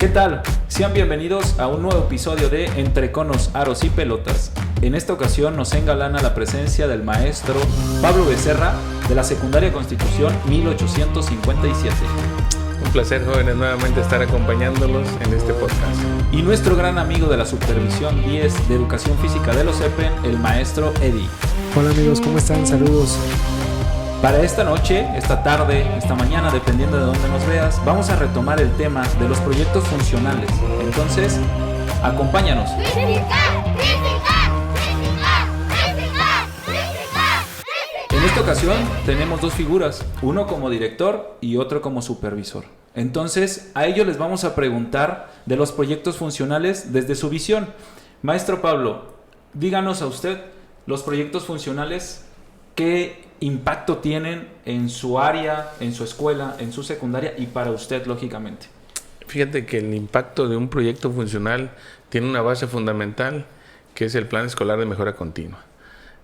¿Qué tal? Sean bienvenidos a un nuevo episodio de Entre Conos, Aros y Pelotas. En esta ocasión nos engalana la presencia del maestro Pablo Becerra de la Secundaria Constitución 1857. Un placer, jóvenes, nuevamente estar acompañándolos en este podcast. Y nuestro gran amigo de la Supervisión 10 de Educación Física de los EPEN, el maestro Eddie. Hola amigos, ¿cómo están? Saludos. Para esta noche, esta tarde, esta mañana, dependiendo de dónde nos veas, vamos a retomar el tema de los proyectos funcionales. Entonces, acompáñanos. En esta ocasión tenemos dos figuras, uno como director y otro como supervisor. Entonces, a ellos les vamos a preguntar de los proyectos funcionales desde su visión. Maestro Pablo, díganos a usted los proyectos funcionales, ¿qué impacto tienen en su área, en su escuela, en su secundaria y para usted, lógicamente? Fíjate que el impacto de un proyecto funcional tiene una base fundamental, que es el Plan Escolar de Mejora Continua.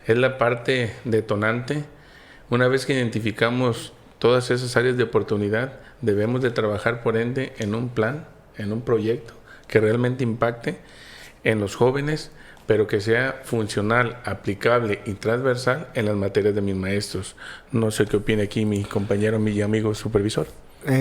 Es la parte detonante. Una vez que identificamos todas esas áreas de oportunidad, debemos de trabajar por ende en un plan, en un proyecto que realmente impacte en los jóvenes, pero que sea funcional, aplicable y transversal en las materias de mis maestros. No sé qué opina aquí mi compañero, mi amigo supervisor.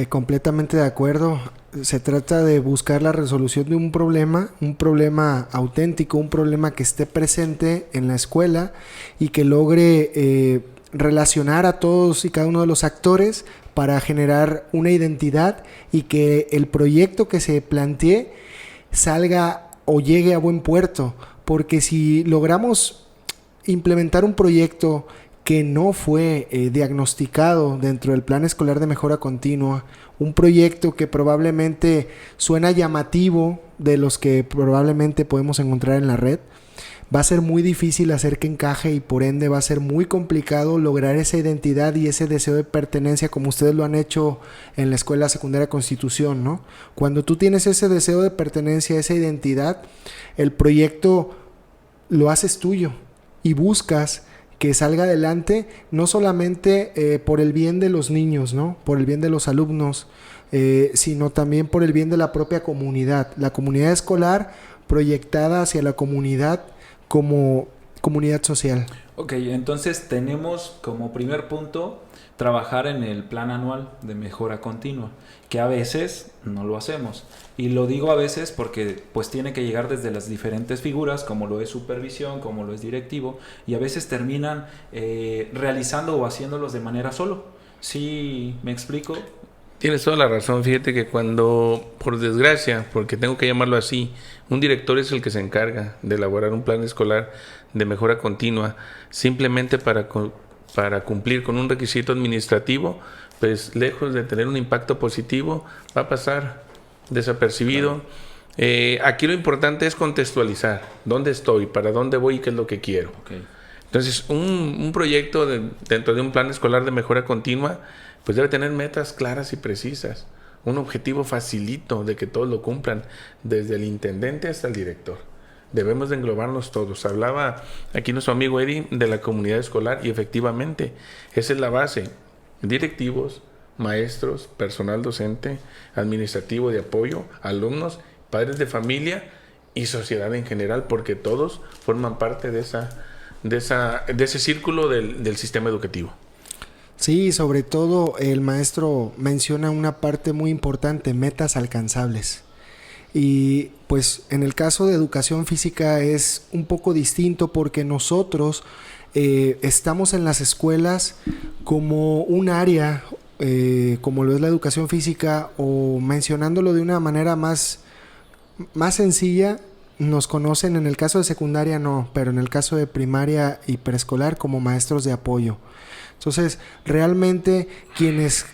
Completamente de acuerdo. Se trata de buscar la resolución de un problema auténtico, un problema que esté presente en la escuela y que logre relacionar a todos y cada uno de los actores para generar una identidad y que el proyecto que se plantee salga o llegue a buen puerto. Porque si logramos implementar un proyecto que no fue diagnosticado dentro del Plan Escolar de Mejora Continua, un proyecto que probablemente suena llamativo de los que probablemente podemos encontrar en la red, va a ser muy difícil hacer que encaje y por ende va a ser muy complicado lograr esa identidad y ese deseo de pertenencia como ustedes lo han hecho en la Escuela Secundaria Constitución, ¿no? Cuando tú tienes ese deseo de pertenencia, esa identidad, el proyecto lo haces tuyo y buscas que salga adelante no solamente por el bien de los niños, ¿no? Por el bien de los alumnos, sino también por el bien de la propia comunidad. La comunidad escolar proyectada hacia la comunidad como comunidad social. Ok, entonces tenemos como primer punto trabajar en el plan anual de mejora continua, que a veces no lo hacemos. Y lo digo a veces porque pues tiene que llegar desde las diferentes figuras, como lo es supervisión, como lo es directivo, y a veces terminan realizando o haciéndolos de manera solo. ¿Sí me explico? Tienes toda la razón. Fíjate que cuando, por desgracia, porque tengo que llamarlo así, un director es el que se encarga de elaborar un plan escolar de mejora continua, simplemente para cumplir con un requisito administrativo, pues lejos de tener un impacto positivo, va a pasar desapercibido. Claro. Aquí lo importante es contextualizar dónde estoy, para dónde voy y qué es lo que quiero. Okay. Entonces, un proyecto dentro de un plan escolar de mejora continua, pues debe tener metas claras y precisas, un objetivo facilito de que todos lo cumplan, desde el intendente hasta el director. Debemos de englobarnos todos. Hablaba aquí nuestro amigo Eddie de la comunidad escolar y efectivamente esa es la base. Directivos, maestros, personal docente, administrativo de apoyo, alumnos, padres de familia y sociedad en general, porque todos forman parte de ese círculo del sistema educativo. Sí, sobre todo el maestro menciona una parte muy importante, metas alcanzables. Y pues en el caso de educación física es un poco distinto porque nosotros estamos en las escuelas como un área, como lo es la educación física, o mencionándolo de una manera más sencilla, nos conocen en el caso de secundaria no, pero en el caso de primaria y preescolar como maestros de apoyo. Entonces, realmente quienes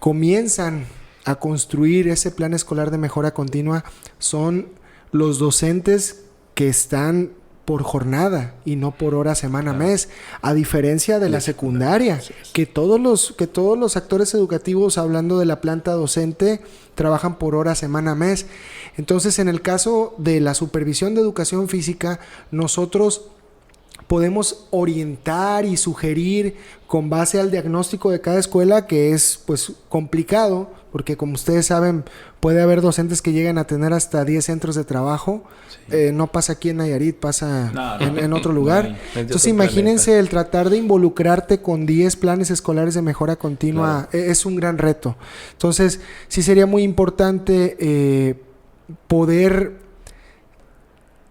comienzan a construir ese plan escolar de mejora continua son los docentes que están por jornada y no por hora, semana, mes, a diferencia de la secundaria, que todos los actores educativos, hablando de la planta docente, trabajan por hora, semana, mes. Entonces, en el caso de la supervisión de educación física, nosotros podemos orientar y sugerir con base al diagnóstico de cada escuela, que es pues complicado, porque como ustedes saben, puede haber docentes que lleguen a tener hasta 10 centros de trabajo. Sí. No pasa aquí en Nayarit, pasa No, en otro lugar. no hay. Entonces imagínense el tratar de involucrarte con 10 planes escolares de mejora continua, es un gran reto. Entonces sí sería muy importante poder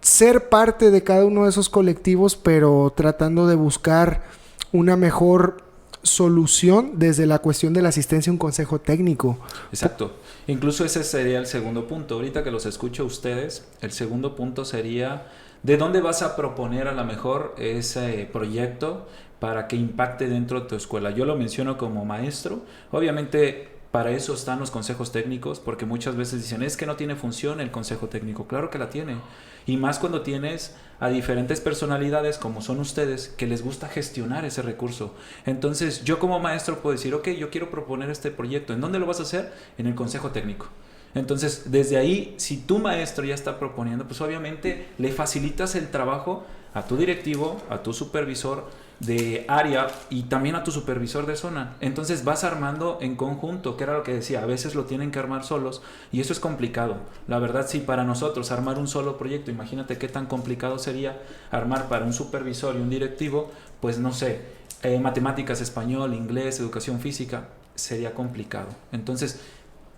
ser parte de cada uno de esos colectivos, pero tratando de buscar una mejor solución desde la cuestión de la asistencia a un consejo técnico. Exacto. Incluso ese sería el segundo punto. Ahorita que los escucho a ustedes, el segundo punto sería ¿de dónde vas a proponer a lo mejor ese proyecto para que impacte dentro de tu escuela? Yo lo menciono como maestro. Obviamente para eso están los consejos técnicos, porque muchas veces dicen, es que no tiene función el consejo técnico. Claro que la tiene. Y más cuando tienes a diferentes personalidades como son ustedes, que les gusta gestionar ese recurso. Entonces yo como maestro puedo decir, ok, yo quiero proponer este proyecto. ¿En dónde lo vas a hacer? En el consejo técnico. Entonces desde ahí, si tu maestro ya está proponiendo, pues obviamente le facilitas el trabajo a tu directivo, a tu supervisor de área y también a tu supervisor de zona. Entonces vas armando en conjunto, que era lo que decía, a veces lo tienen que armar solos y eso es complicado. La verdad, sí, para nosotros armar un solo proyecto, imagínate qué tan complicado sería armar para un supervisor y un directivo, pues no sé, matemáticas, español, inglés, educación física, sería complicado. Entonces,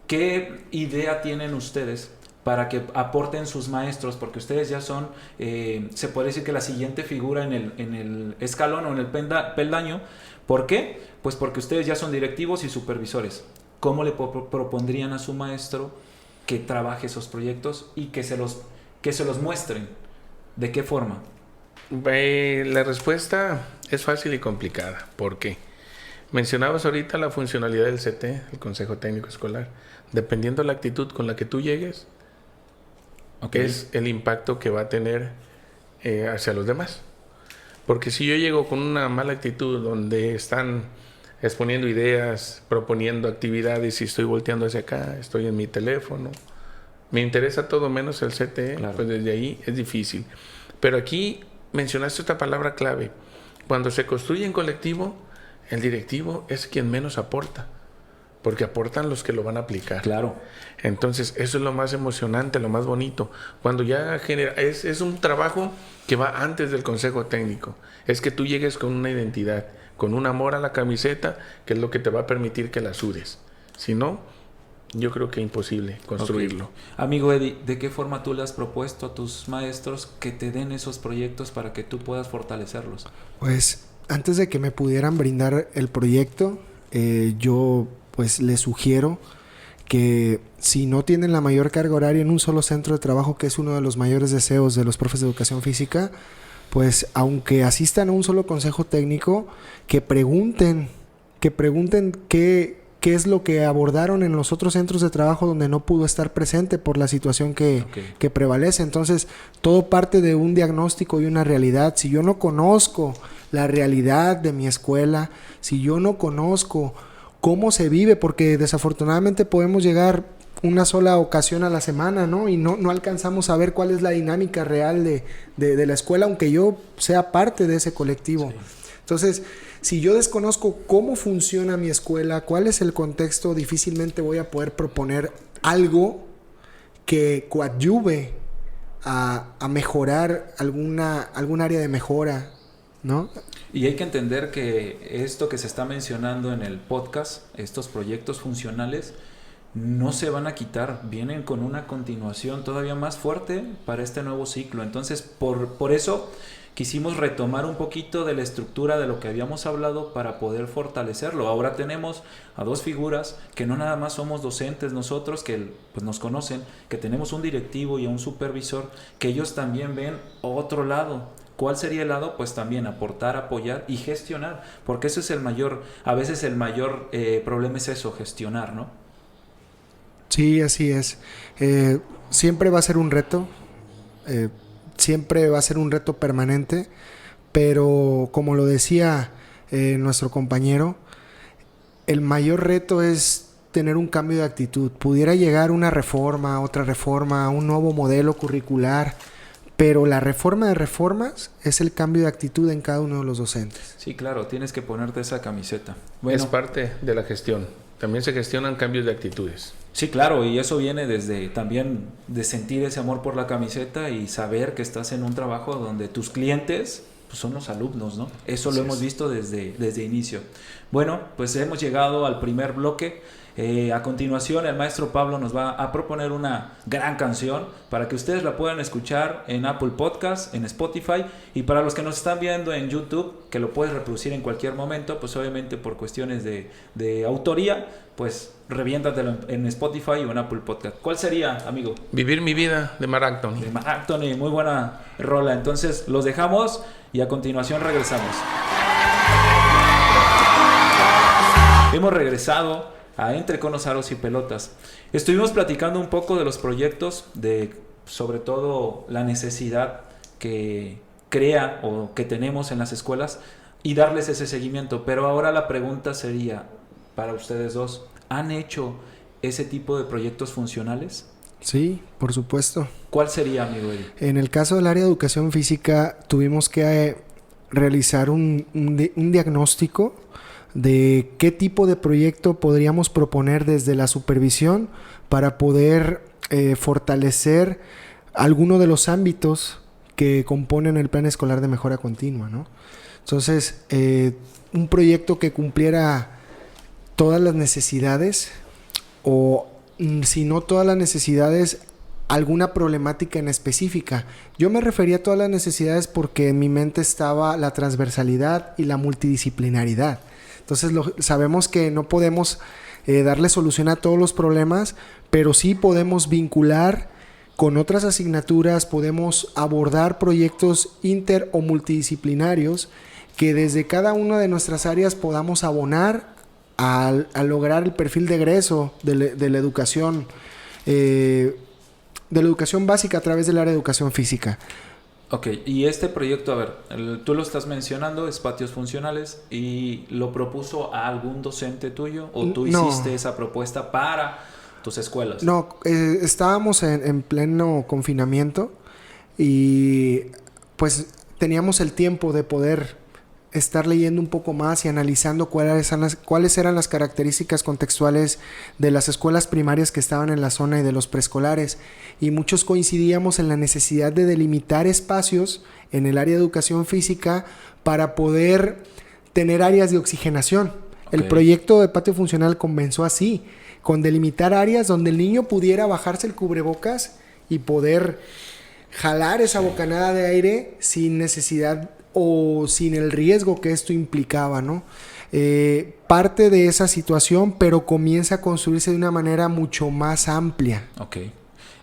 ¿qué idea tienen ustedes para que aporten sus maestros? Porque ustedes ya son, se puede decir que la siguiente figura en el escalón o en el peldaño. ¿Por qué? Pues porque ustedes ya son directivos y supervisores. ¿Cómo le propondrían a su maestro que trabaje esos proyectos y que se los muestren? ¿De qué forma? La respuesta es fácil y complicada. ¿Por qué? Mencionabas ahorita la funcionalidad del CT, el Consejo Técnico Escolar. Dependiendo de la actitud con la que tú llegues, es el impacto que va a tener hacia los demás. Porque si yo llego con una mala actitud donde están exponiendo ideas, proponiendo actividades y estoy volteando hacia acá, estoy en mi teléfono, me interesa todo menos el CTE, claro, pues desde ahí es difícil. Pero aquí mencionaste otra palabra clave. Cuando se construye en colectivo, el directivo es quien menos aporta, porque aportan los que lo van a aplicar. Claro. Entonces, eso es lo más emocionante, lo más bonito. Cuando ya genera, es un trabajo que va antes del consejo técnico. Es que tú llegues con una identidad, con un amor a la camiseta, que es lo que te va a permitir que la sudes. Si no, yo creo que es imposible construirlo. Okay. Amigo Eddie, ¿de qué forma tú le has propuesto a tus maestros que te den esos proyectos para que tú puedas fortalecerlos? Pues, antes de que me pudieran brindar el proyecto, yo pues les sugiero que si no tienen la mayor carga horaria en un solo centro de trabajo, que es uno de los mayores deseos de los profes de educación física, pues aunque asistan a un solo consejo técnico, que pregunten qué es lo que abordaron en los otros centros de trabajo donde no pudo estar presente por la situación que prevalece. Entonces, todo parte de un diagnóstico y una realidad. Si yo no conozco la realidad de mi escuela, si yo no conozco cómo se vive, porque desafortunadamente podemos llegar una sola ocasión a la semana, ¿no? Y no alcanzamos a ver cuál es la dinámica real de la escuela, aunque yo sea parte de ese colectivo. Sí. Entonces, si yo desconozco cómo funciona mi escuela, cuál es el contexto, difícilmente voy a poder proponer algo que coadyuve a mejorar algún área de mejora, ¿no? Y hay que entender que esto que se está mencionando en el podcast, estos proyectos funcionales, no se van a quitar, vienen con una continuación todavía más fuerte para este nuevo ciclo. Entonces, por eso quisimos retomar un poquito de la estructura de lo que habíamos hablado para poder fortalecerlo. Ahora tenemos a dos figuras que no nada más somos docentes nosotros, que pues nos conocen, que tenemos un directivo y a un supervisor, que ellos también ven otro lado. ¿Cuál sería el lado? Pues también aportar, apoyar y gestionar, porque eso es a veces el mayor problema es eso, gestionar, ¿no? Sí, así es. Siempre va a ser un reto, siempre va a ser un reto permanente, pero como lo decía nuestro compañero, el mayor reto es tener un cambio de actitud. Pudiera llegar una reforma, otra reforma, un nuevo modelo curricular, pero la reforma de reformas es el cambio de actitud en cada uno de los docentes. Sí, claro, tienes que ponerte esa camiseta. Bueno, es parte de la gestión. También se gestionan cambios de actitudes. Sí, claro, y eso viene desde también de sentir ese amor por la camiseta y saber que estás en un trabajo donde tus clientes pues, son los alumnos, ¿no? Eso lo hemos visto desde inicio. Bueno, pues hemos llegado al primer bloque. A continuación, el maestro Pablo nos va a proponer una gran canción para que ustedes la puedan escuchar en Apple Podcast, en Spotify, y para los que nos están viendo en YouTube, que lo puedes reproducir en cualquier momento, pues obviamente por cuestiones de autoría, pues reviéntatelo en Spotify o en Apple Podcast. ¿Cuál sería, amigo? Vivir mi vida, de Marc Anthony. De Marc Anthony, muy buena rola. Entonces los dejamos y a continuación regresamos. Hemos regresado a Entre Conos, Aros y Pelotas. Estuvimos platicando un poco de los proyectos, de sobre todo la necesidad que crea o que tenemos en las escuelas y darles ese seguimiento. Pero ahora la pregunta sería para ustedes dos, ¿han hecho ese tipo de proyectos funcionales? Sí, por supuesto. ¿Cuál sería, amigo Eddie? En el caso del área de educación física tuvimos que realizar un diagnóstico de qué tipo de proyecto podríamos proponer desde la supervisión para poder fortalecer alguno de los ámbitos que componen el plan escolar de mejora continua, ¿no? Entonces, un proyecto que cumpliera todas las necesidades o, si no todas las necesidades, alguna problemática en específica. Yo me refería a todas las necesidades porque en mi mente estaba la transversalidad y la multidisciplinaridad. Entonces sabemos que no podemos darle solución a todos los problemas, pero sí podemos vincular con otras asignaturas, podemos abordar proyectos inter o multidisciplinarios que desde cada una de nuestras áreas podamos abonar a lograr el perfil de egreso de la educación básica a través del área de educación física. Ok, y este proyecto, a ver, tú lo estás mencionando, es patios funcionales, ¿y lo propuso a algún docente tuyo o tú hiciste esa propuesta para tus escuelas? No, estábamos en pleno confinamiento y pues teníamos el tiempo de poder estar leyendo un poco más y analizando cuáles eran las características contextuales de las escuelas primarias que estaban en la zona y de los preescolares, y muchos coincidíamos en la necesidad de delimitar espacios en el área de educación física para poder tener áreas de oxigenación. Okay. El proyecto de patio funcional comenzó así, con delimitar áreas donde el niño pudiera bajarse el cubrebocas y poder jalar esa bocanada de aire sin necesidad o sin el riesgo que esto implicaba, ¿no? Parte de esa situación, pero comienza a construirse de una manera mucho más amplia. Ok.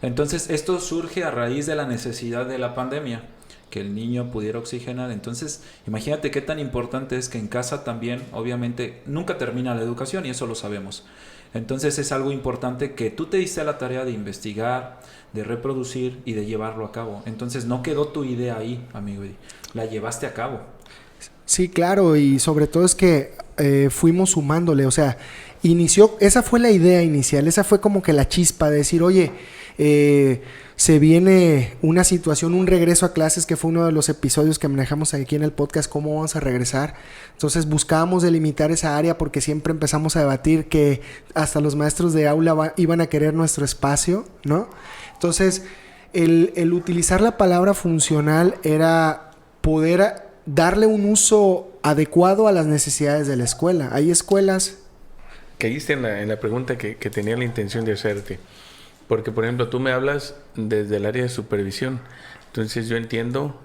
Entonces, esto surge a raíz de la necesidad de la pandemia, que el niño pudiera oxigenar. Entonces, imagínate qué tan importante es que en casa también, obviamente, nunca termina la educación y eso lo sabemos. Entonces, es algo importante que tú te diste a la tarea de investigar, de reproducir y de llevarlo a cabo. Entonces, no quedó tu idea ahí, amigo Eddie. La llevaste a cabo. Sí, claro, y sobre todo es que fuimos sumándole, o sea, esa fue la idea inicial, esa fue como que la chispa de decir, oye, se viene una situación, un regreso a clases, que fue uno de los episodios que manejamos aquí en el podcast, cómo vamos a regresar. Entonces buscábamos delimitar esa área porque siempre empezamos a debatir que hasta los maestros de aula iban a querer nuestro espacio, ¿no? Entonces, el utilizar la palabra funcional era poder darle un uso adecuado a las necesidades de la escuela. Hay escuelas... Caíste en la pregunta que tenía la intención de hacerte. Porque, por ejemplo, tú me hablas desde el área de supervisión. Entonces yo entiendo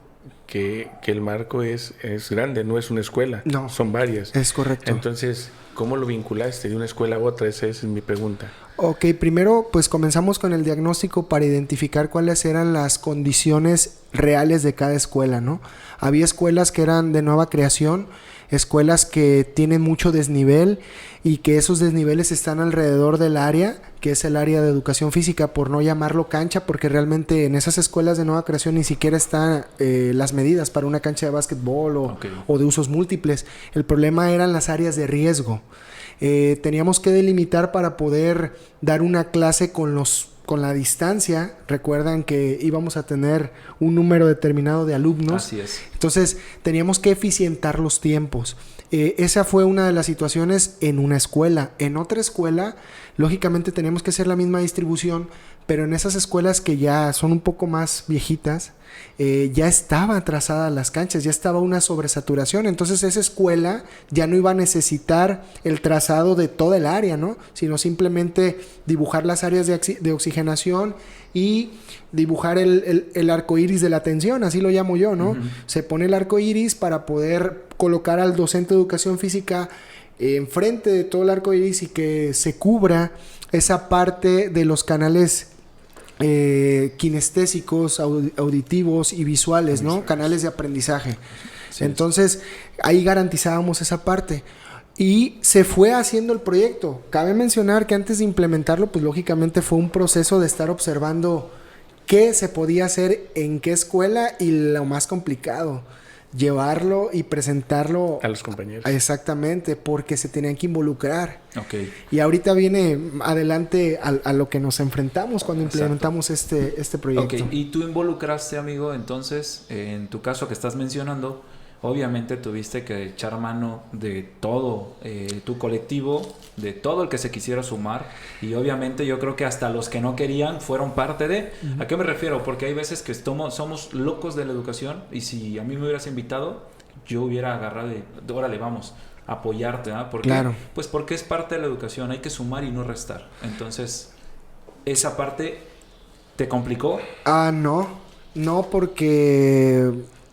que el marco es grande, no es una escuela. No. Son varias. Es correcto. Entonces, ¿cómo lo vinculaste de una escuela a otra? Esa es mi pregunta. Ok, primero pues comenzamos con el diagnóstico para identificar cuáles eran las condiciones reales de cada escuela, ¿no? Había escuelas que eran de nueva creación, escuelas que tienen mucho desnivel y que esos desniveles están alrededor del área, que es el área de educación física, por no llamarlo cancha, porque realmente en esas escuelas de nueva creación ni siquiera están las medidas para una cancha de básquetbol o de usos múltiples. El problema eran las áreas de riesgo. Teníamos que delimitar para poder dar una clase con los con la distancia, recuerdan que íbamos a tener un número determinado de alumnos. Así es. Entonces, teníamos que eficientar los tiempos. Esa fue una de las situaciones en una escuela. En otra escuela, lógicamente teníamos que hacer la misma distribución, pero en esas escuelas que ya son un poco más viejitas, ya estaban trazadas las canchas, ya estaba una sobresaturación. Entonces esa escuela ya no iba a necesitar el trazado de toda el área, ¿no? Sino simplemente dibujar las áreas de oxigenación y dibujar el arco iris de la atención, así lo llamo yo, ¿no? Se pone el arco iris para poder colocar al docente de educación física enfrente de todo el arco iris y que se cubra esa parte de los canales kinestésicos, auditivos y visuales, ¿no? Canales de aprendizaje. Sí. Entonces, ahí garantizábamos esa parte. Y se fue haciendo el proyecto. Cabe mencionar que antes de implementarlo, pues lógicamente fue un proceso de estar observando qué se podía hacer en qué escuela y lo más complicado, llevarlo y presentarlo a los compañeros. Exactamente, porque se tenían que involucrar. Okay. Y ahorita viene adelante a lo que nos enfrentamos cuando implementamos este proyecto. Okay. Y tú involucraste, amigo, entonces, en tu caso que estás mencionando, obviamente tuviste que echar mano de todo tu colectivo, de todo el que se quisiera sumar, y obviamente yo creo que hasta los que no querían fueron parte de... Uh-huh. ¿A qué me refiero? Porque hay veces que somos locos de la educación, y si a mí me hubieras invitado, yo hubiera agarrado y órale, vamos, a apoyarte, ¿ah? ¿Por qué? Claro. Pues porque es parte de la educación, hay que sumar y no restar. Entonces, ¿esa parte te complicó?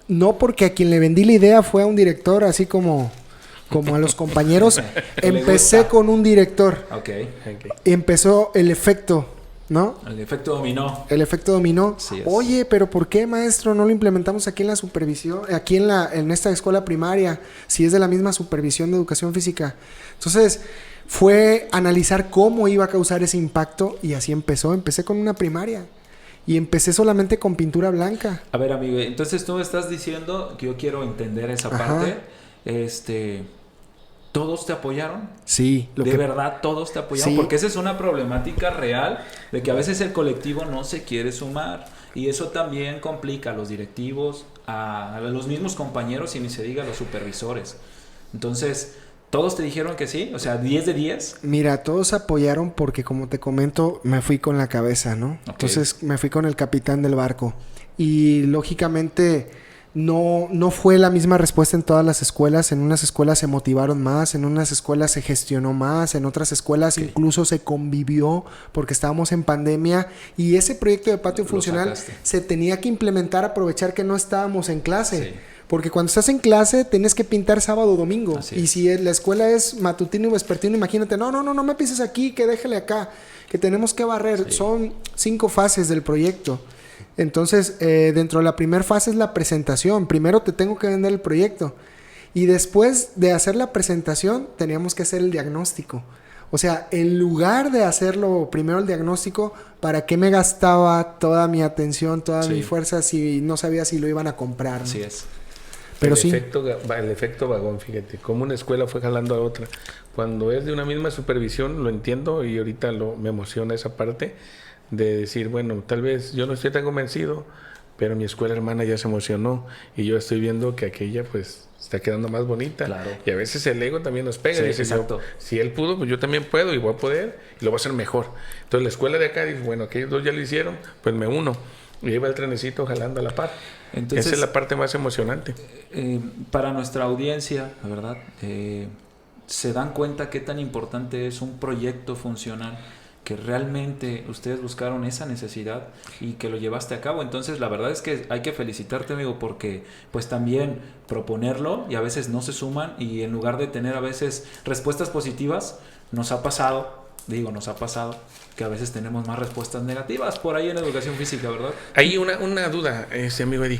No porque a quien le vendí la idea fue a un director, así como a los compañeros. Empecé con un director. Okay. Empezó el efecto, ¿no? El efecto dominó. El efecto dominó. Sí es. Oye, pero ¿por qué, maestro, no lo implementamos aquí en la supervisión, aquí en esta escuela primaria, si es de la misma supervisión de educación física? Entonces, fue analizar cómo iba a causar ese impacto y así empezó. Empecé con una primaria. Y empecé solamente con pintura blanca. A ver, amigo, entonces tú me estás diciendo que yo quiero entender esa parte. ¿Todos te apoyaron? Sí. ¿De verdad todos te apoyaron? Sí. Porque esa es una problemática real de que a veces el colectivo no se quiere sumar. Y eso también complica a los directivos, a los mismos compañeros y ni se diga a los supervisores. Entonces... ¿Todos te dijeron que sí? O sea, 10 de 10. Mira, todos apoyaron porque, como te comento, me fui con la cabeza, ¿no? Okay. Entonces, me fui con el capitán del barco. Y, lógicamente, no fue la misma respuesta en todas las escuelas. En unas escuelas se motivaron más, en unas escuelas se gestionó más, en otras escuelas incluso se convivió porque estábamos en pandemia. Y ese proyecto de patio funcional se tenía que implementar, aprovechar que no estábamos en clase. Sí. Porque cuando estás en clase tienes que pintar sábado o domingo. Y si la escuela es matutino y vespertino, imagínate, no me pises aquí, que déjale acá, que tenemos que barrer. Sí. Son 5 fases del proyecto. Entonces, dentro de la primera fase es la presentación. Primero te tengo que vender el proyecto. Y después de hacer la presentación, teníamos que hacer el diagnóstico. O sea, en lugar de hacerlo primero el diagnóstico, ¿para qué me gastaba toda mi atención, toda mi fuerza si no sabía si lo iban a comprar, ¿no? Así es. Pero el efecto vagón, fíjate, como una escuela fue jalando a otra. Cuando es de una misma supervisión, lo entiendo y ahorita me emociona esa parte de decir, bueno, tal vez yo no estoy tan convencido, pero mi escuela hermana ya se emocionó y yo estoy viendo que aquella pues está quedando más bonita. Claro. Y a veces el ego también nos pega. Sí, y dice, exacto. Si él pudo, pues yo también puedo y voy a poder y lo voy a hacer mejor. Entonces la escuela de acá dice, bueno, aquellos dos ya lo hicieron, pues me uno. Y ahí va el trenecito jalando a la par. Entonces, esa es la parte más emocionante. Para nuestra audiencia, la verdad, se dan cuenta qué tan importante es un proyecto funcional, que realmente ustedes buscaron esa necesidad y que lo llevaste a cabo. Entonces, la verdad es que hay que felicitarte, amigo, porque pues también proponerlo y a veces no se suman y en lugar de tener a veces respuestas positivas, nos ha pasado que a veces tenemos más respuestas negativas por ahí en educación física, ¿verdad? Hay una duda, amigo Eddie.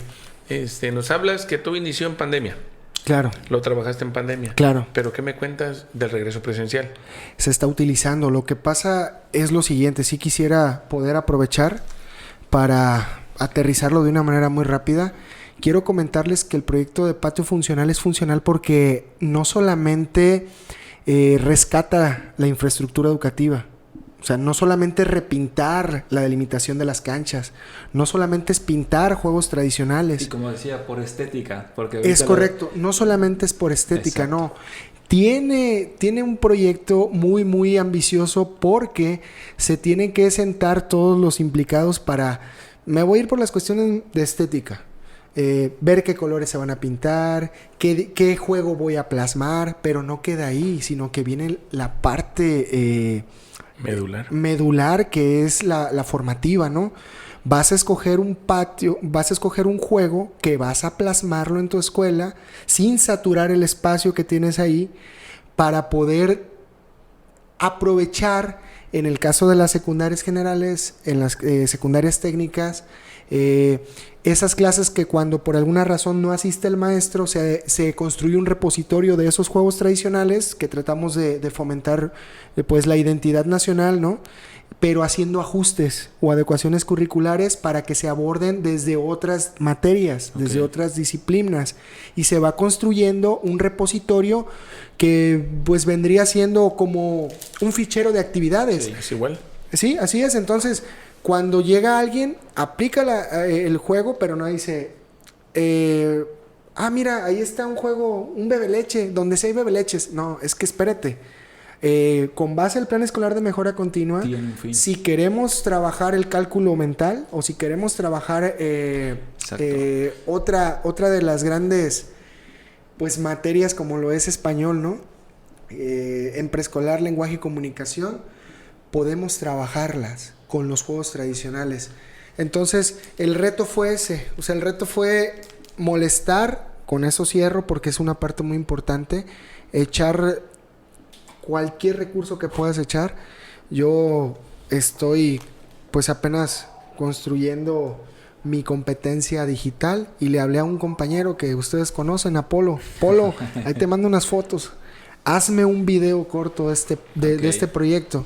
Nos hablas que todo inició en pandemia. Claro. Lo trabajaste en pandemia. Claro. Pero ¿qué me cuentas del regreso presencial? Se está utilizando. Lo que pasa es lo siguiente. Sí quisiera poder aprovechar para aterrizarlo de una manera muy rápida. Quiero comentarles que el proyecto de patio funcional es funcional porque no solamente rescata la infraestructura educativa, O sea, no solamente repintar la delimitación de las canchas, no solamente es pintar juegos tradicionales. Y como decía, por estética. Porque Es correcto, no solamente es por estética, Exacto. no. Tiene un proyecto muy, muy ambicioso porque se tienen que sentar todos los implicados para... Me voy a ir por las cuestiones de estética. Ver qué colores se van a pintar, qué juego voy a plasmar, pero no queda ahí, sino que viene la parte medular, que es la formativa, ¿no? Vas a escoger un patio, vas a escoger un juego que vas a plasmarlo en tu escuela sin saturar el espacio que tienes ahí para poder aprovechar, en el caso de las secundarias generales, en las secundarias técnicas, esas clases que cuando por alguna razón no asiste el maestro, se construye un repositorio de esos juegos tradicionales que tratamos de fomentar pues la identidad nacional, ¿no? Pero haciendo ajustes o adecuaciones curriculares para que se aborden desde otras materias, desde otras disciplinas, y se va construyendo un repositorio que pues vendría siendo como un fichero de actividades. Sí, es igual. Sí, así es. Entonces, cuando llega alguien, aplica el juego, pero no dice, mira, ahí está un juego, un bebeleche, donde sí hay bebeleches. No, es que espérate. Con base al plan escolar de mejora continua, si queremos trabajar el cálculo mental o si queremos trabajar otra de las grandes pues materias como lo es español, ¿no? En preescolar, lenguaje y comunicación, podemos trabajarlas con los juegos tradicionales. Entonces, el reto fue ese. O sea, el reto fue molestar, con eso cierro porque es una parte muy importante, echar cualquier recurso que puedas echar. Yo estoy pues apenas construyendo mi competencia digital y le hablé a un compañero que ustedes conocen, a Polo. Polo, ahí te mando unas fotos. Hazme un video corto de este proyecto.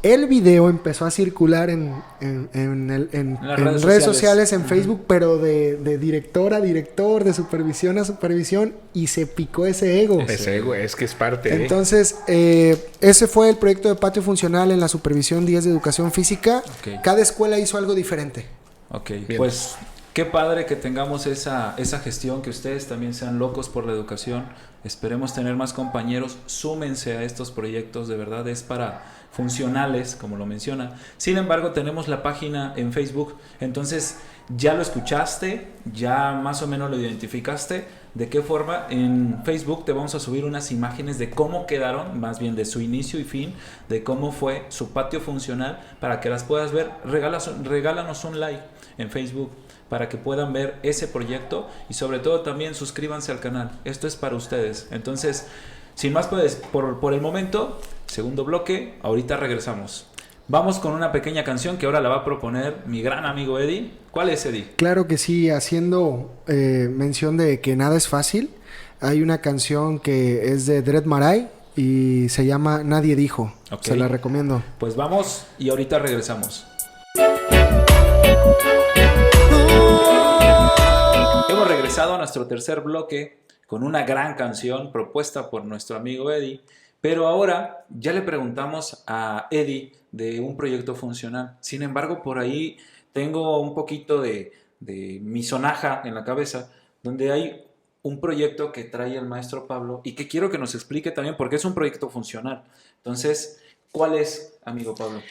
El video empezó a circular en redes sociales, en Facebook, pero de director a director, de supervisión a supervisión, y se picó ese ego. Ese ego es que es parte. Entonces, ese fue el proyecto de patio funcional en la supervisión 10 de educación física. Cada escuela hizo algo diferente. Pues qué padre que tengamos esa gestión, que ustedes también sean locos por la educación. Esperemos tener más compañeros. Súmense a estos proyectos, de verdad es para funcionales, como lo menciona. Sin embargo, tenemos la página en Facebook, entonces ya lo escuchaste, ya más o menos lo identificaste. ¿De qué forma? En Facebook te vamos a subir unas imágenes de cómo quedaron, más bien de su inicio y fin, de cómo fue su patio funcional, para que las puedas ver. Regálanos un like en Facebook para que puedan ver ese proyecto, y sobre todo también suscríbanse al canal. Esto es para ustedes. Entonces, sin más, pues por el momento, segundo bloque, ahorita regresamos. Vamos con una pequeña canción que ahora la va a proponer mi gran amigo Eddie. ¿Cuál es, Eddie? Claro que sí, haciendo mención de que nada es fácil. Hay una canción que es de Dread Marai y se llama Nadie Dijo. Se la recomiendo. Pues vamos y ahorita regresamos. Hemos regresado a nuestro tercer bloque con una gran canción propuesta por nuestro amigo Eddie, pero ahora ya le preguntamos a Eddie de un proyecto funcional. Sin embargo, por ahí tengo un poquito de mi sonaja en la cabeza, donde hay un proyecto que trae el maestro Pablo y que quiero que nos explique también porque es un proyecto funcional. Entonces, ¿cuál es, amigo Pablo?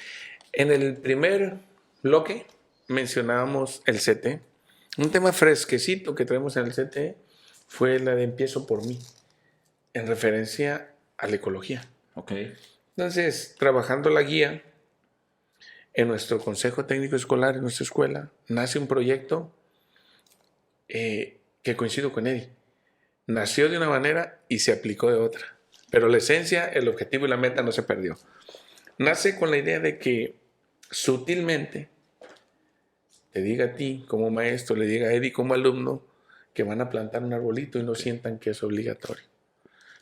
En el primer bloque mencionábamos el CT. Un tema fresquecito que traemos en el CT fue la de Empiezo por mí, en referencia a la ecología. Entonces, trabajando la guía en nuestro consejo técnico escolar, en nuestra escuela, nace un proyecto que coincido con Eddie. Nació de una manera y se aplicó de otra. Pero la esencia, el objetivo y la meta no se perdió. Nace con la idea de que sutilmente te diga a ti como maestro, le diga a Eddie como alumno que van a plantar un arbolito y no sientan que es obligatorio.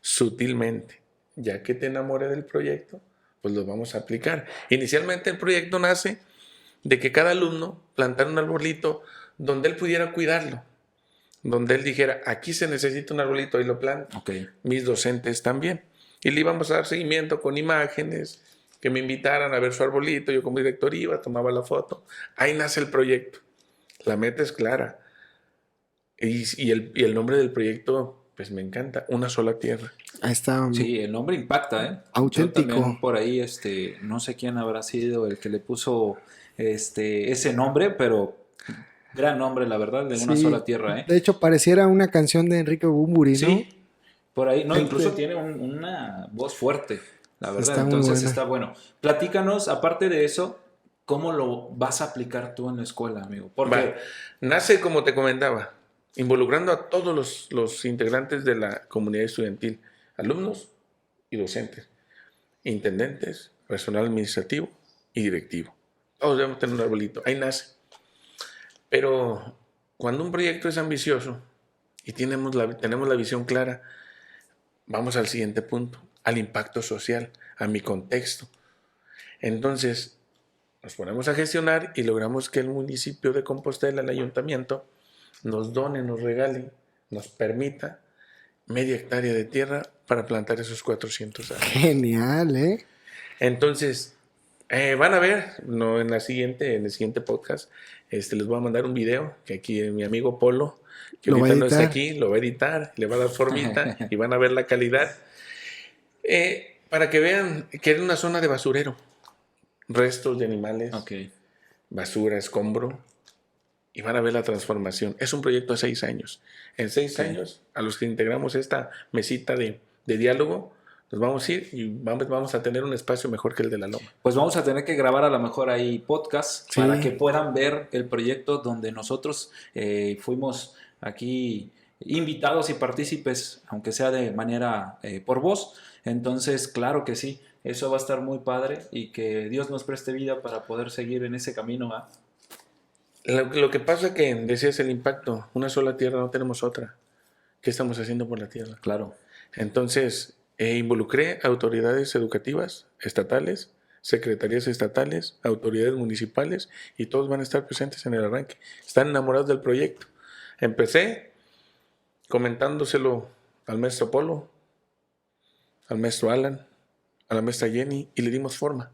Sutilmente, ya que te enamore del proyecto, pues lo vamos a aplicar. Inicialmente el proyecto nace de que cada alumno plantara un arbolito donde él pudiera cuidarlo, donde él dijera, aquí se necesita un arbolito y lo planto. Mis docentes también. Y le íbamos a dar seguimiento con imágenes que me invitaran a ver su arbolito. Yo como director iba, tomaba la foto. Ahí nace el proyecto. La meta es clara. Y el nombre del proyecto, pues me encanta. Una sola tierra. Ahí está. Sí, el nombre impacta, ¿eh? Auténtico. Yo también por ahí, no sé quién habrá sido el que le puso ese nombre, pero gran nombre, la verdad, de una Sí, sola tierra, ¿eh? de hecho, pareciera una canción de Enrique Bunbury, ¿no? Sí, por ahí, no, Este- incluso tiene una voz fuerte, la verdad, Está muy entonces buena. está bueno. Platícanos, aparte de eso, ¿cómo lo vas a aplicar tú en la escuela, amigo? Porque, Va. Nace, como te comentaba, involucrando a todos los integrantes de la comunidad estudiantil, alumnos y docentes, intendentes, personal administrativo y directivo. Todos debemos tener un arbolito. Ahí nace. Pero cuando un proyecto es ambicioso y tenemos la visión clara, vamos al siguiente punto, al impacto social, a mi contexto. Entonces, nos ponemos a gestionar y logramos que el municipio de Compostela, el ayuntamiento, nos done, nos regale, nos permita media hectárea de tierra para plantar esos 400 árboles. Genial, ¿eh? Entonces, van a ver, no, en el siguiente podcast, les voy a mandar un video que aquí mi amigo Polo, que Lo va a ahorita no está editar. aquí, lo va a editar, le va a dar formita y van a ver la calidad. Para que vean que era una zona de basurero, restos de animales, ok, basura, escombro, y van a ver la transformación. Es un proyecto de 6 años. En 6 años, a los que integramos esta mesita de diálogo, nos vamos a ir y vamos a tener un espacio mejor que el de la Loma. pues vamos a tener que grabar a lo mejor ahí podcast Sí. para que puedan ver el proyecto donde nosotros fuimos aquí invitados y partícipes, aunque sea de manera por voz. Entonces, claro que sí, eso va a estar muy padre y que Dios nos preste vida para poder seguir en ese camino. ¿Ah? Lo que pasa que decías el impacto, una sola tierra, no tenemos otra. ¿Qué estamos haciendo por la tierra? Claro. Entonces, involucré autoridades educativas, estatales, secretarías estatales, autoridades municipales y todos van a estar presentes en el arranque. Están enamorados del proyecto. Empecé comentándoselo al maestro Polo, al maestro Alan, a la maestra Jenny y le dimos forma.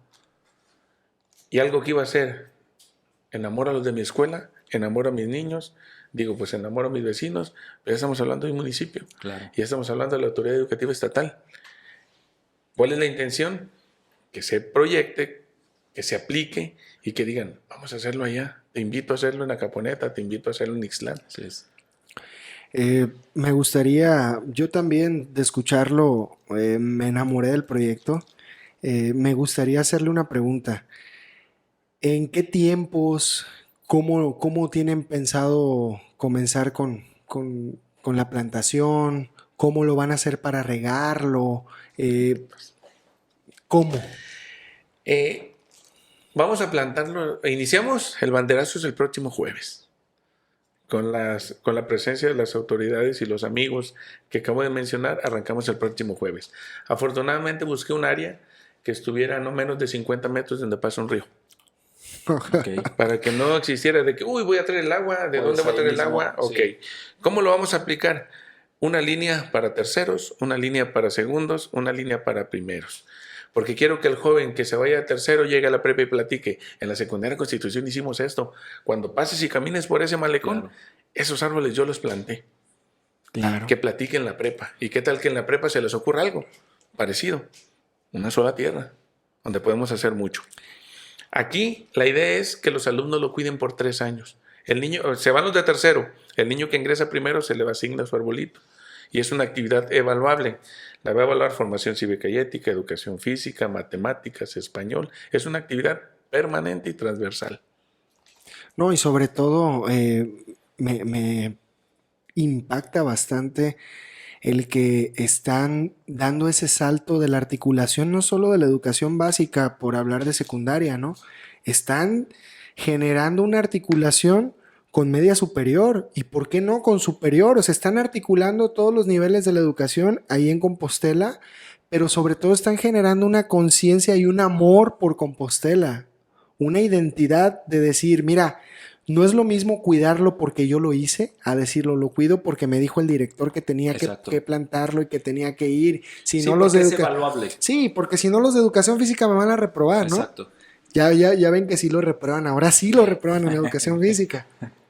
Y algo que iba a hacer, enamoro a los de mi escuela, enamoro a mis niños, digo, pues enamoro a mis vecinos, pero ya estamos hablando de un municipio. Claro. Ya estamos hablando de la autoridad educativa estatal. ¿Cuál es la intención? Que se proyecte, que se aplique y que digan, vamos a hacerlo allá. Te invito a hacerlo en Acaponeta, te invito a hacerlo en Ixtlán. Así es. Me gustaría, yo también de escucharlo, me enamoré del proyecto. Me gustaría hacerle una pregunta. ¿En qué tiempos, cómo tienen pensado comenzar con la plantación? ¿Cómo lo van a hacer para regarlo? ¿Cómo? Vamos a plantarlo. Iniciamos el banderazo el próximo jueves. Con la presencia de las autoridades y los amigos que acabo de mencionar, arrancamos el próximo jueves. Afortunadamente busqué un área que estuviera a no menos de 50 metros donde pasa un río. Okay. Para que no existiera de que, voy a traer el agua, ¿de Pues dónde voy a ahí traer el mismo, agua? Ok. sí. ¿Cómo lo vamos a aplicar? Una línea para terceros, una línea para segundos, una línea para primeros. Porque quiero que el joven que se vaya a tercero llegue a la prepa y platique. En la secundaria Constitución hicimos esto. Cuando pases y camines por ese malecón, Claro. esos árboles yo los planté. Claro. Que platiquen en la prepa. ¿Y qué tal que en la prepa se les ocurra algo parecido? Una sola tierra, donde podemos hacer mucho. Aquí la idea es que los alumnos lo cuiden por 3 años. El niño, se van los de tercero. El niño que ingresa primero se le asigna su arbolito. Y es una actividad evaluable. La va a evaluar formación cívica y ética, educación física, matemáticas, español. Es una actividad permanente y transversal. No, y sobre todo me impacta bastante el que están dando ese salto de la articulación, no solo de la educación básica, por hablar de secundaria, ¿no? Están generando una articulación con media superior y, ¿por qué no, con superior? O sea, están articulando todos los niveles de la educación ahí en Compostela, pero sobre todo están generando una conciencia y un amor por Compostela, una identidad de decir, mira, No es lo mismo cuidarlo porque yo lo hice, a decirlo, lo cuido porque me dijo el director que tenía que plantarlo y que tenía que ir. Si Sí, no los porque de es evaluable. Sí, porque si no los de educación física me van a reprobar, ¿no? Exacto. Ya ven que sí lo reprueban, ahora sí lo reprueban en educación física.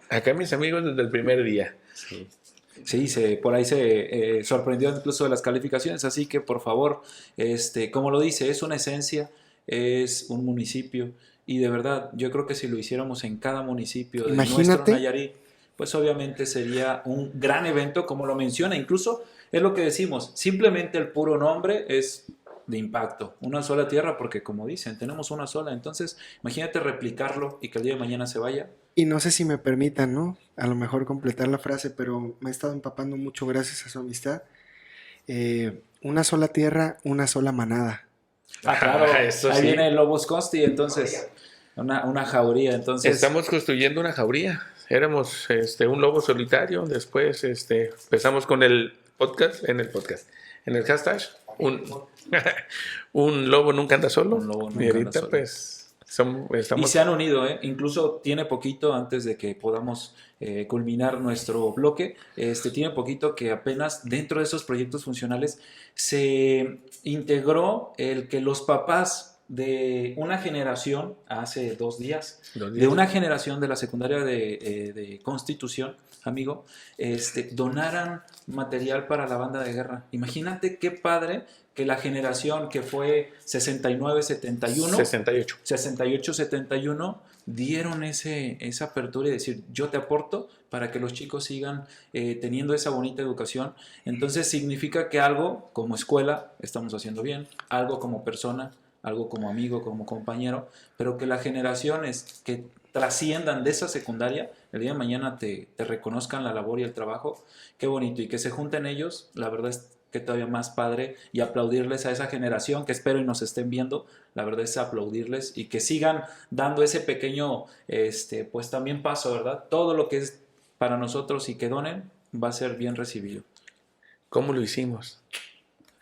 Acá mis amigos desde el primer día. Sí. Sí, por ahí se sorprendió incluso de las calificaciones, así que por favor, como lo dice, es una esencia, es un municipio y de verdad, yo creo que si lo hiciéramos en cada municipio de nuestro Imagínate. Nayarit, pues obviamente sería un gran evento, como lo menciona, incluso es lo que decimos, simplemente el puro nombre es de impacto, una sola tierra, porque como dicen, tenemos una sola, entonces imagínate replicarlo y que el día de mañana se vaya. Y no sé si me permitan, ¿no? A lo mejor completar la frase, pero me he estado empapando mucho gracias a su amistad. Una sola tierra, una sola manada. Ah, claro, Eso ahí sí. viene el Lobos Consti, entonces, una jauría, entonces... Estamos construyendo una jauría. Éramos un lobo solitario. Después empezamos con el podcast. En el hashtag. Un lobo nunca anda solo. Un lobo nunca y ahorita anda solo. pues Y estamos... se han unido, ¿eh? Incluso tiene poquito, antes de que podamos culminar nuestro bloque, tiene poquito que apenas dentro de esos proyectos funcionales se integró el que los papás de una generación, hace 2 días, de una generación de la secundaria de Constitución, amigo, donaran material para la banda de guerra. Imagínate qué padre que la generación que fue 69-71, 68. 68-71, dieron esa apertura y decir, yo te aporto para que los chicos sigan teniendo esa bonita educación. Entonces significa que algo como escuela estamos haciendo bien, algo como persona, algo como amigo, como compañero, pero que las generaciones que trasciendan de esa secundaria, el día de mañana te reconozcan la labor y el trabajo, qué bonito, y que se junten ellos, la verdad es que todavía más padre, y aplaudirles a esa generación que espero y nos estén viendo, la verdad es aplaudirles y que sigan dando ese pequeño, pues también paso, ¿verdad? Todo lo que es para nosotros y que donen va a ser bien recibido. ¿Cómo lo hicimos?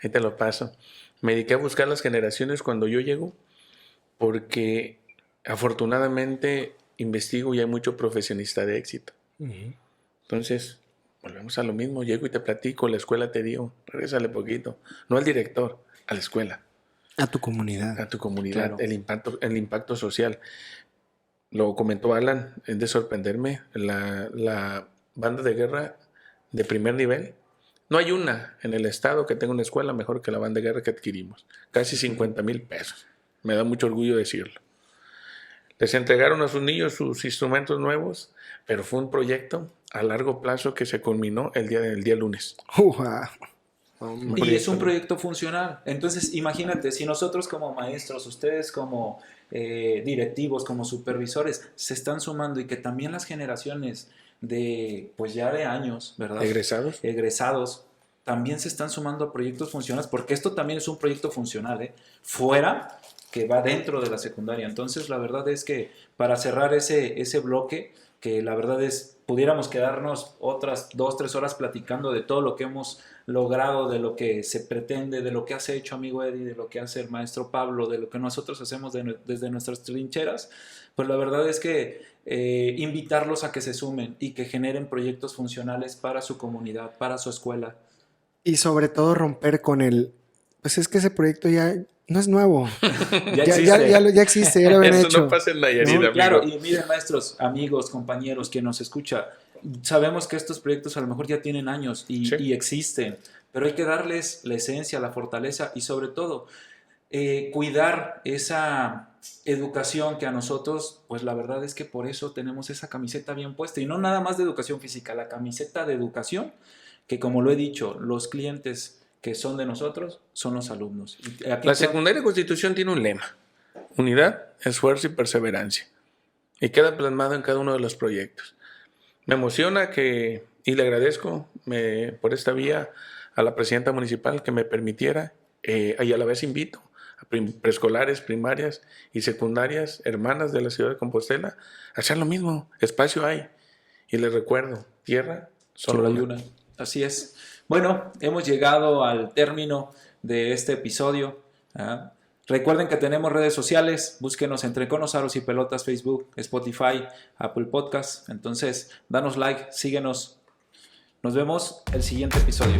Ahí te lo paso. Me dediqué a buscar las generaciones cuando yo llego, porque afortunadamente investigo y hay mucho profesionista de éxito. Entonces, volvemos a lo mismo. Llego y te platico, la escuela te dio, regrésale poquito. No al director, a la escuela. A tu comunidad. A tu comunidad, Claro. el impacto social. Lo comentó Alan, es de sorprenderme. La banda de guerra de primer nivel, no hay una en el estado que tenga una escuela mejor que la banda de guerra que adquirimos. Casi 50,000 pesos. Me da mucho orgullo decirlo. Les entregaron a sus niños sus instrumentos nuevos, pero fue un proyecto a largo plazo que se culminó el día lunes. Y es un proyecto funcional. Entonces, imagínate, si nosotros como maestros, ustedes como directivos, como supervisores, se están sumando y que también las generaciones de, pues ya de años, ¿verdad? Egresados, también se están sumando a proyectos funcionales, porque esto también es un proyecto funcional, ¿eh? Fuera, que va dentro de la secundaria. Entonces, la verdad es que para cerrar ese bloque, que la verdad es, pudiéramos quedarnos otras 2-3 horas platicando de todo lo que hemos logrado, de lo que se pretende, de lo que has hecho, amigo Eddie, de lo que hace el maestro Pablo, de lo que nosotros hacemos desde nuestras trincheras, pues la verdad es que invitarlos a que se sumen y que generen proyectos funcionales para su comunidad, para su escuela. Y sobre todo romper con pues es que ese proyecto ya no es nuevo. Ya existe. Ya existe, ya lo habían Eso hecho. no pasa en Nayarit, amigo. Claro, y miren, maestros, amigos, compañeros, que nos escucha, sabemos que estos proyectos a lo mejor ya tienen años y existen, pero hay que darles la esencia, la fortaleza y sobre todo cuidar esa educación que a nosotros, pues la verdad es que por eso tenemos esa camiseta bien puesta, y no nada más de educación física, la camiseta de educación, que como lo he dicho, los clientes que son de nosotros son los alumnos. La secundaria Constitución tiene un lema: unidad, esfuerzo y perseverancia, y queda plasmado en cada uno de los proyectos. Me emociona y le agradezco por esta vía a la presidenta municipal que me permitiera, y a la vez invito a preescolares, primarias y secundarias, hermanas de la ciudad de Compostela, a hacer lo mismo. Espacio hay. Y les recuerdo, tierra solo hay una. Así es. Bueno, hemos llegado al término de este episodio. Recuerden que tenemos redes sociales, búsquenos entre Conos, Aros y Pelotas, Facebook, Spotify, Apple Podcast. Entonces, danos like, síguenos. Nos vemos el siguiente episodio.